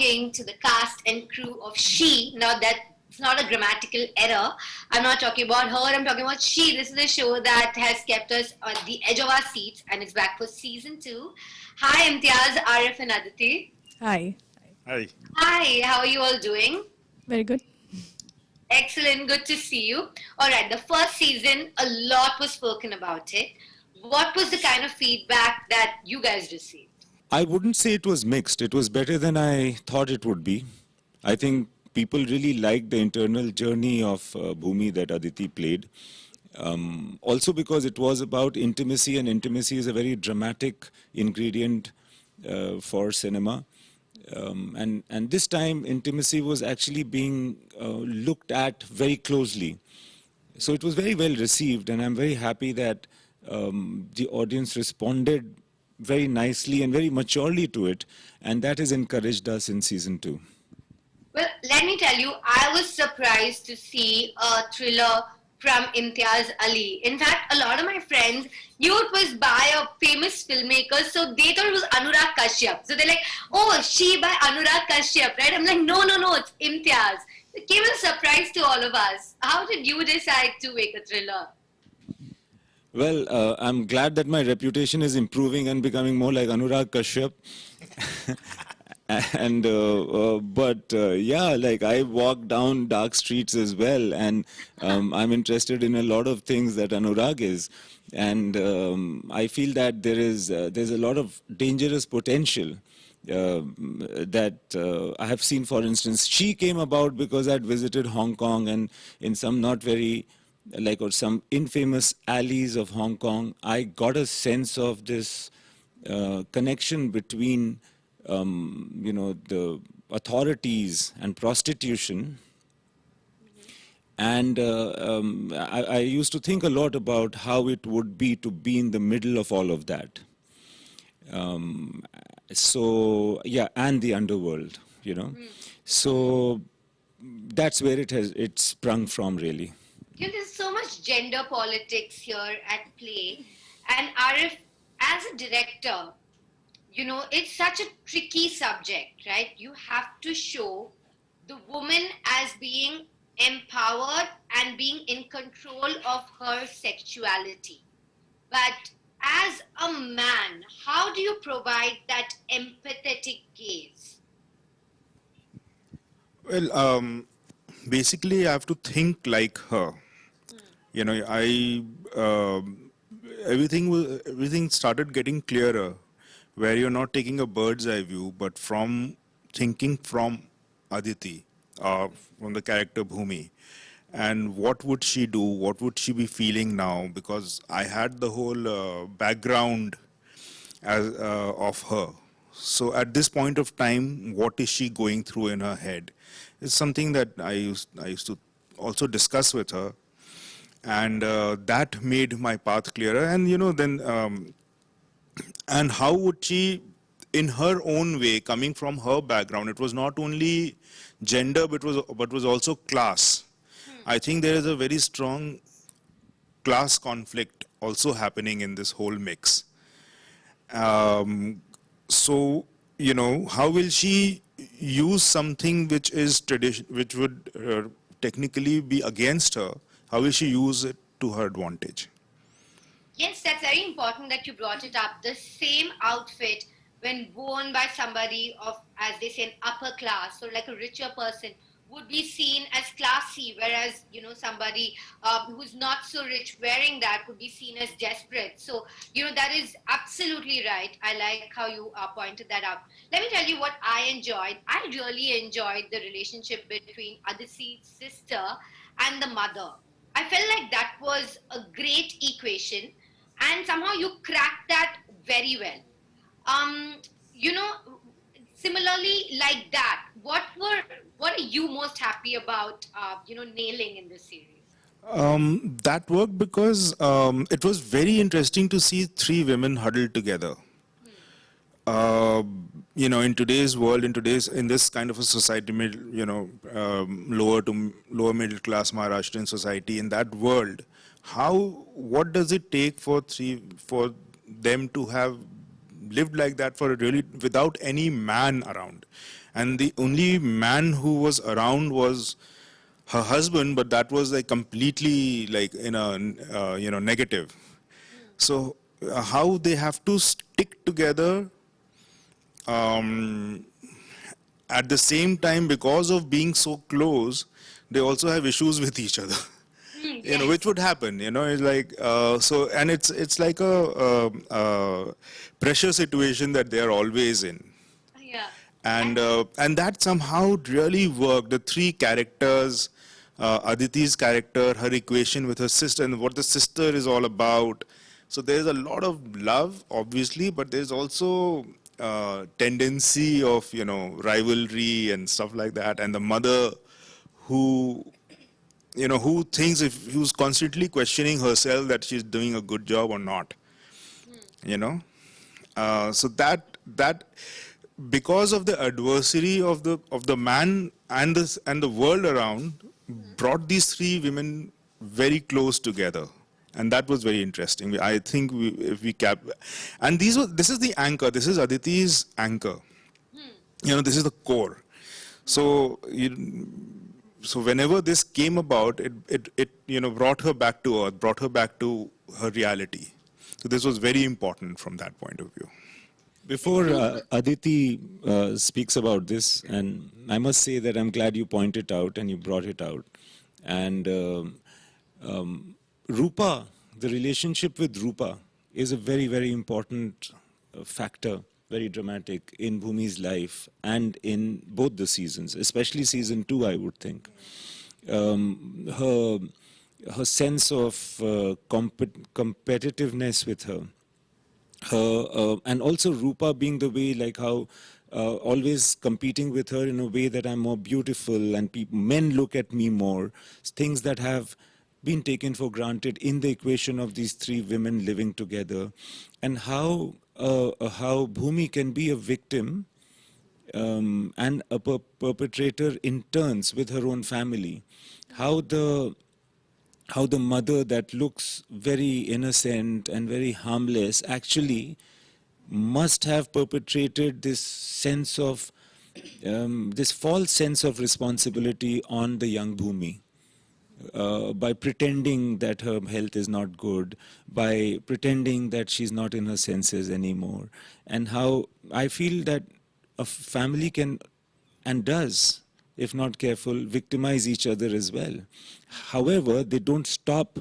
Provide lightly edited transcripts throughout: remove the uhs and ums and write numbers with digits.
morning to the cast and crew of She. Now that it's not a grammatical error. I'm not talking about her, I'm talking about She. This is a show that has kept us on the edge of our seats and it's back for season 2. Hi Imtiaz, Arif and Aditi. Hi. Hi. Hi, how are you all doing? Very good. Excellent, good to see you. Alright, the first season, a lot was spoken about it. What was the kind of feedback that you guys received? I wouldn't say it was mixed. It was better than I thought it would be. I think people really liked the internal journey of Bhumi that Aditi played. Also because it was about intimacy, and intimacy is a very dramatic ingredient for cinema. And this time, intimacy was actually being looked at very closely. So it was very well received, and I'm very happy that the audience responded very nicely and very maturely to it, and that has encouraged us in season 2. Well, let me tell you, I was surprised to see a thriller from Imtiaz Ali. In fact, a lot of my friends knew it was by a famous filmmaker, so they thought it was Anurag Kashyap. So they're like, oh, She by Anurag Kashyap, right? I'm like, no, it's Imtiaz. It came as a surprise to all of us. How did you decide to make a thriller? Well, I'm glad that my reputation is improving and becoming more like Anurag Kashyap. And yeah, like I walk down dark streets as well, and I'm interested in a lot of things that Anurag is, and I feel that there's a lot of dangerous potential that I have seen. For instance, She came about because I'd visited Hong Kong, and in some not very or some infamous alleys of Hong Kong, I got a sense of this connection between the authorities and prostitution. And I used to think a lot about how it would be to be in the middle of all of that. So, yeah, and the underworld, So that's where it sprung from, really. There's so much gender politics here at play. And Arif, as a director, it's such a tricky subject, right? You have to show the woman as being empowered and being in control of her sexuality. But as a man, how do you provide that empathetic gaze? Well, basically, I have to think like her. Everything started getting clearer, where you're not taking a bird's eye view, but from thinking from Aditi, from the character Bhumi, and what would she do? What would she be feeling now? Because I had the whole background of her. So at this point of time, what is she going through in her head? It's something that I used to also discuss with her, and that made my path clearer. And then and how would she, in her own way, coming from her background, it was not only gender but was also class. I think there is a very strong class conflict also happening in this whole mix. So how will she use something which is tradition, which would technically be against her? How will she use it to her advantage? Yes, that's very important that you brought it up. The same outfit, when worn by somebody of, as they say, an upper class, or like a richer person, would be seen as classy, whereas, somebody who's not so rich wearing that would be seen as desperate. So, that is absolutely right. I like how you pointed that out. Let me tell you what I enjoyed. I really enjoyed the relationship between Aditi's sister and the mother. I felt like that was a great equation, and somehow you cracked that very well. Similarly, like that, what are you most happy about, nailing in this series? That worked because it was very interesting to see three women huddled together. In today's world, in this kind of a society, lower middle class Maharashtrian society, in that world, what does it take for them to have lived like that for really without any man around? and the only man who was around was her husband, but that was like completely like in a negative. So how they have to stick together um, at the same time, because of being so close, they also have issues with each other. Which Yes. would happen, it's like so, and it's like a pressure situation that they are always in. Yeah. And that somehow really worked. The three characters, Aditi's character, her equation with her sister, and what the sister is all about. So there's a lot of love, obviously, but there's also tendency of rivalry and stuff like that. And the mother, who who thinks, if who's constantly questioning herself that she's doing a good job or not. You know, so that because of the adversity of the man and the world around, brought these three women very close together, and that was very interesting. I think if we cap, and this is the anchor. This is Aditi's anchor. This is the core. So so whenever this came about, it brought her back to earth, brought her back to her reality. So this was very important from that point of view. Before Aditi speaks about this, and I must say that I'm glad you pointed out and you brought it out. And Rupa, the relationship with Rupa is a very, very important factor, very dramatic in Bhumi's life and in both the seasons, especially season 2, I would think. Her sense of competitiveness with her, and also Rupa being the way, like how always competing with her in a way that I'm more beautiful and men look at me more, things that have been taken for granted in the equation of these three women living together, and how Bhumi can be a victim and a perpetrator in turns with her own family. How the mother that looks very innocent and very harmless actually must have perpetrated this sense of this false sense of responsibility on the young Bhumi. By pretending that her health is not good, by pretending that she's not in her senses anymore, and how I feel that a family can and does, if not careful, victimize each other as well. However, they don't stop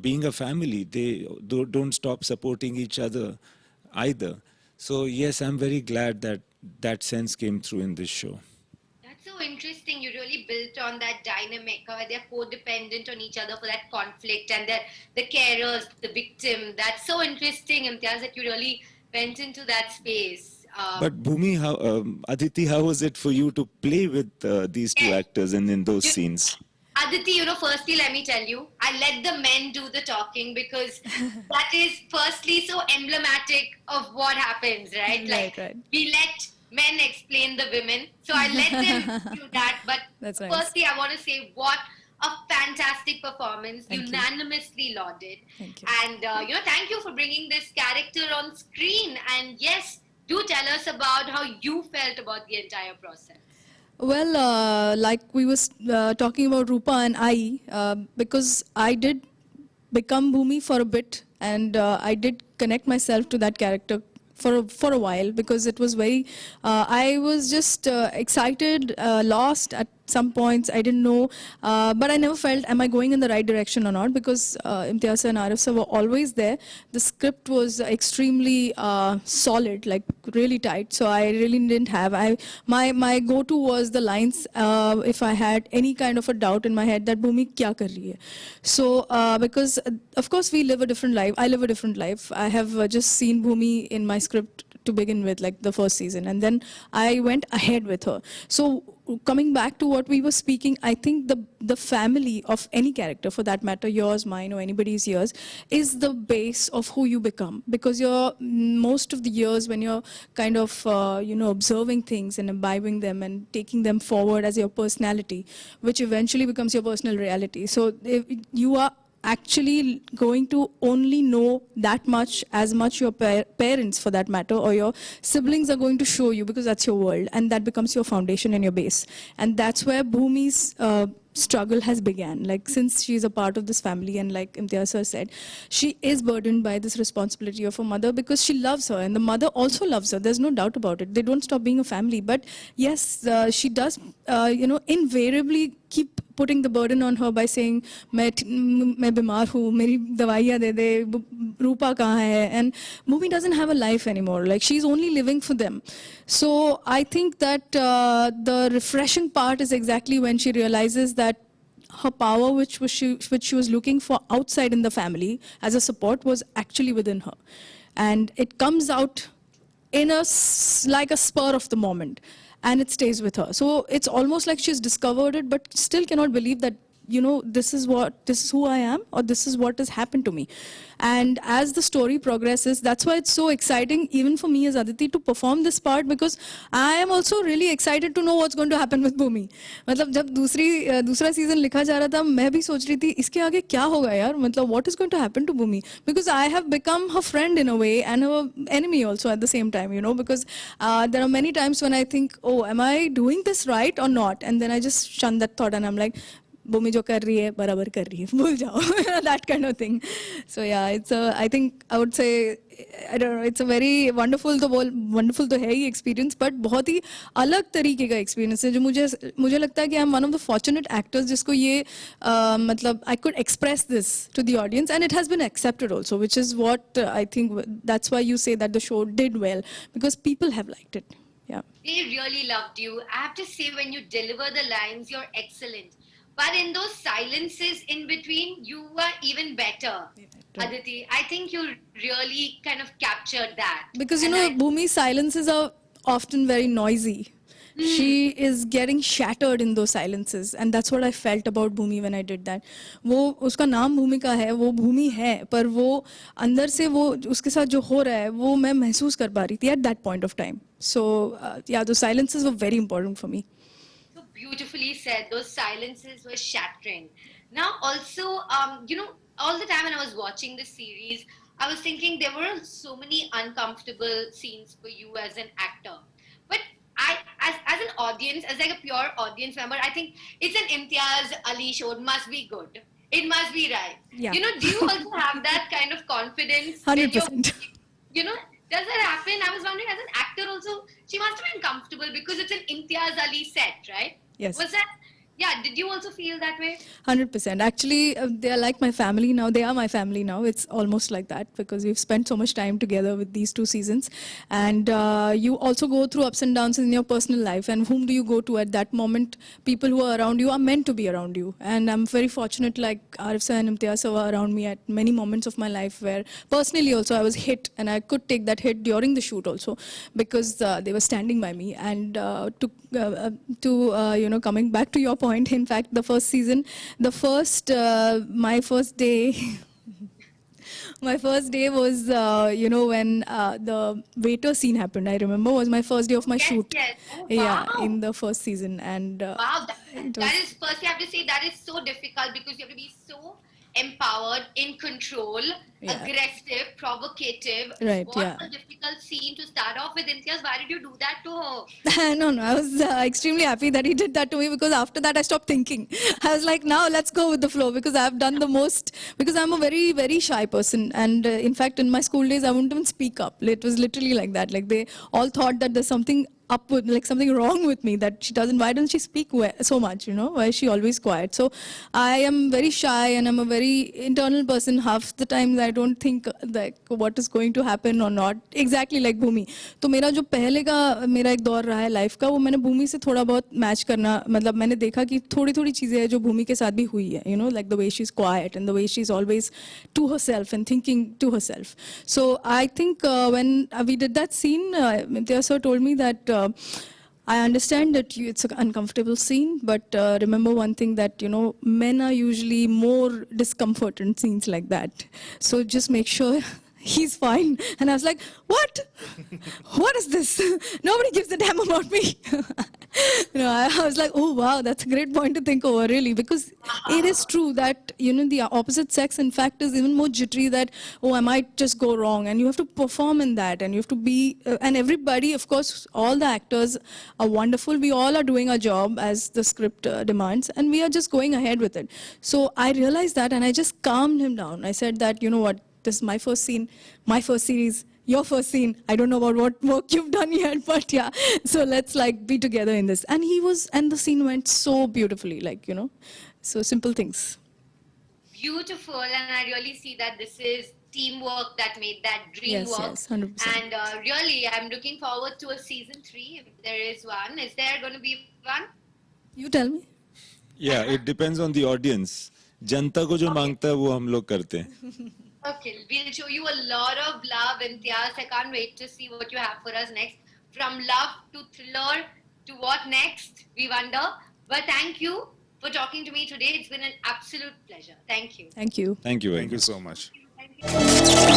being a family. They don't stop supporting each other either. So yes, I'm very glad that that sense came through in this show. That's so interesting. You really built on that dynamic where they're codependent on each other for that conflict, and they're the carers, the victim. That's so interesting, Imtiaz, that you really went into that space. But Bhumi, Aditi, how was it for you to play with these two Yes. actors and in those You- scenes? Aditi, firstly, let me tell you, I let the men do the talking because that is firstly so emblematic of what happens, right? Like, Right. we let men explain the women. So I let them do that. But That's nice. firstly, I want to say what a fantastic performance, Thank you. unanimously lauded. Thank you. And, thank you for bringing this character on screen. And yes, do tell us about how you felt about the entire process. Well, like we was talking about Rupa and I, because I did become Bhumi for a bit, and I did connect myself to that character for a while, because it was very, I was just excited, lost at some points. I didn't know, but I never felt, am I going in the right direction or not? Because Imtiaz and Arif sir were always there. The script was extremely solid, like really tight. So I really didn't have. My go-to was the lines. If I had any kind of a doubt in my head that Bhumi kya kar rahi hai. So because of course we live a different life. I live a different life. I have just seen Bhumi in my script to begin with, like the first season, and then I went ahead with her. So coming back to what we were speaking, I think the family of any character, for that matter, yours, mine, or anybody's yours, is the base of who you become. Because you're most of the years when you're kind of observing things and imbibing them and taking them forward as your personality, which eventually becomes your personal reality. So if you are actually going to only know that much, as much your parents for that matter, or your siblings are going to show you, because that's your world, and that becomes your foundation and your base. And that's where Bhumi's struggle has began. Like, since she's a part of this family, and like Imtiaz sir said, she is burdened by this responsibility of her mother, because she loves her and the mother also loves her. There's no doubt about it. They don't stop being a family. But yes, she does, invariably keep putting the burden on her by saying, मैं बीमार हूँ, मेरी दवाइयाँ दे दे, रूपा कहाँ है? And Bhumi doesn't have a life anymore. Like, she's only living for them. So I think that the refreshing part is exactly when she realizes that her power, which she was looking for outside in the family as a support, was actually within her, and it comes out in like a spur of the moment, and it stays with her. So it's almost like she's discovered it, but still cannot believe that, this is who I am, or this is what has happened to me. And as the story progresses, that's why it's so exciting, even for me as Aditi, to perform this part, because I am also really excited to know what's going to happen with Bhumi. मतलब जब दूसरा season लिखा जा रहा था, मैं भी सोच रही थी इसके आगे क्या होगा यार, मतलब what is going to happen to Bhumi, because I have become her friend in a way and her enemy also at the same time, because there are many times when I think, oh, am I doing this right or not, and then I just shun that thought and I'm like, Bhumi jo kar rahi hai, barabar kar rahi hai, bhul jao, that kind of thing. So yeah, I think I would say, I don't know, it's a very wonderful तो है ये experience, but बहुत ही अलग तरीके का experience है, जो मुझे लगता है कि I'm one of the fortunate actors जिसको ये मतलब I could express this to the audience, and it has been accepted also, which is what I think, that's why you say that the show did well, because people have liked it. Yeah. They really loved you. I have to say, when you deliver the lines, you're excellent. But in those silences in between, you were even better, Aditi. I think you really kind of captured that. Because, Bhumi's silences are often very noisy. She is getting shattered in those silences, and that's what I felt about Bhumi when I did that. वो उसका नाम भूमिका है, वो भूमि है, पर वो अंदर से वो उसके साथ जो हो रहा है वो मैं महसूस कर पा रही थी at that point of time. So yeah, those silences were very important for me. So beautifully said. Those silences were shattering. Now also, all the time when I was watching the series, I was thinking there were so many uncomfortable scenes for you as an actor. But as an audience, as like a pure audience member, I think it's an Imtiaz Ali show. It must be good. It must be right. Yeah. Do you also have that kind of confidence? 100%. Does that happen? I was wondering, as an actor also, she must have been comfortable because it's an Imtiaz Ali set, right? Yes. Was that? Yeah, did you also feel that way? 100%. Actually, they are like my family now. They are my family now. It's almost like that, because we've spent so much time together with these 2 seasons. And you also go through ups and downs in your personal life. And whom do you go to at that moment? People who are around you are meant to be around you. And I'm very fortunate, like Arif sir and Imtiaz sir were around me at many moments of my life where personally also I was hit, and I could take that hit during the shoot also, because they were standing by me. And coming back to your point, in fact, the first season, my first day, my first day was, when the waiter scene happened. I remember was my first day of my shoot. Yes. Oh, Yeah, wow. in the first season. And Wow, that is, first you have to say, that is so difficult, because you have to be so empowered, in control, aggressive, provocative. Right, What yeah. a difficult scene to start off with. Imtiaz, why did you do that to her? No, I was extremely happy that he did that to me, because after that I stopped thinking. I was like, now let's go with the flow, because I've done the most, because I'm a very, very shy person. And in fact, in my school days, I wouldn't even speak up. It was literally like that. Like, they all thought that there's something up with, like something wrong with me, that why doesn't she speak so much, why is she always quiet? So I am very shy, and I'm a very internal person. Half the times I don't think like what is going to happen or not, exactly like Bhumi. तो मेरा जो पहले का मेरा एक दौर रहा है लाइफ का, वो मैंने भूमि से थोड़ा बहुत मैच करना, मतलब मैंने देखा कि थोड़ी थोड़ी चीजें हैं जो भूमि के साथ भी हुई है, like the way she's quiet and the way she's always to herself and thinking to herself. So I think when we did that scene, Imtiaz sir told me that I understand that it's an uncomfortable scene, but remember one thing, that men are usually more discomforted in scenes like that. So just make sure he's fine. And I was like, what? What is this? Nobody gives a damn about me. I was like, oh wow, that's a great point to think over, really, because it is true that the opposite sex, in fact, is even more jittery. That I might just go wrong, and you have to perform in that, and you have to be, and everybody, of course, all the actors are wonderful. We all are doing our job as the script demands, and we are just going ahead with it. So I realized that, and I just calmed him down. I said that, you know what, this is my first scene, my first series, your first scene. I don't know about what work you've done yet, but yeah. So let's like be together in this. And the scene went so beautifully, so simple things. Beautiful, and I really see that this is teamwork that made that dream Yes, work. yes, 100%. And really, I'm looking forward to a season 3 if there is one. Is there going to be one? You tell me. Yeah, it depends on the audience. जनता को जो मांगता है वो हम लोग करते हैं. Okay, we'll show you a lot of love, Imtiaz. I can't wait to see what you have for us next. From love to thriller to what next, we wonder. But thank you for talking to me today. It's been an absolute pleasure. Thank you. Thank you. Thank you very Thank you much. so much. Thank you.